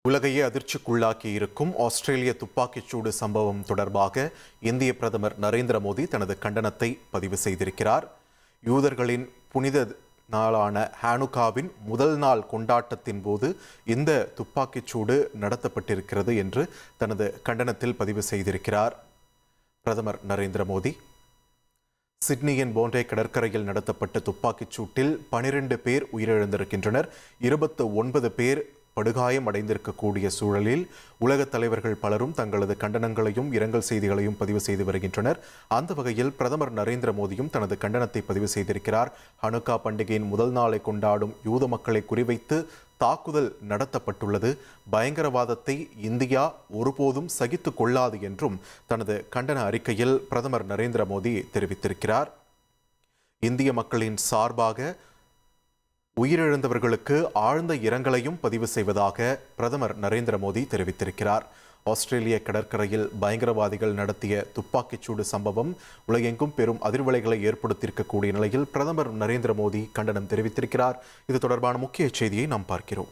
உலகையே அதிர்ச்சிக்குள்ளாக்கி இருக்கும் ஆஸ்திரேலிய துப்பாக்கிச்சூடு சம்பவம் தொடர்பாக இந்திய பிரதமர் நரேந்திர மோடி தனது கண்டனத்தை பதிவு செய்திருக்கிறார். யூதர்களின் புனித நாளான ஹானுகாவின் முதல் நாள் கொண்டாட்டத்தின் போது இந்த துப்பாக்கிச்சூடு நடத்தப்பட்டிருக்கிறது என்று தனது கண்டனத்தில் பதிவு செய்திருக்கிறார். பிரதமர் நரேந்திர மோடி சிட்னியின் போண்டே கடற்கரையில் நடத்தப்பட்ட துப்பாக்கிச் சூட்டில் 12 பேர் உயிரிழந்திருக்கின்றனர். 29 பேர் படுகாயம் அடைந்திருக்கக்கூடிய சூழலில் உலகத் தலைவர்கள் பலரும் தங்களது கண்டனங்களையும் இரங்கல் செய்திகளையும் பதிவு செய்து வருகின்றனர். அந்த வகையில் பிரதமர் நரேந்திர மோடியும் தனது கண்டனத்தை பதிவு செய்திருக்கிறார். ஹனுக்கா பண்டிகையின் முதல் நாளை கொண்டாடும் யூத மக்களை குறிவைத்து தாக்குதல் நடத்தப்பட்டுள்ளது. பயங்கரவாதத்தை இந்தியா ஒருபோதும் சகித்துக் கொள்ளாது என்றும் தனது கண்டன அறிக்கையில் பிரதமர் நரேந்திர மோடி தெரிவித்திருக்கிறார். இந்திய மக்களின் சார்பாக உயிரிழந்தவர்களுக்கு ஆழ்ந்த இரங்கலையும் பதிவு செய்வதாக பிரதமர் நரேந்திர மோடி தெரிவித்திருக்கிறார். ஆஸ்திரேலிய கடற்கரையில் பயங்கரவாதிகள் நடத்திய துப்பாக்கிச்சூடு சம்பவம் உலகெங்கும் பெரும் அதிர்வலைகளை ஏற்படுத்தியிருக்கக்கூடிய நிலையில் பிரதமர் நரேந்திர மோடி கண்டனம் தெரிவித்திருக்கிறார். இது தொடர்பான முக்கிய செய்தியை நாம் பார்க்கிறோம்.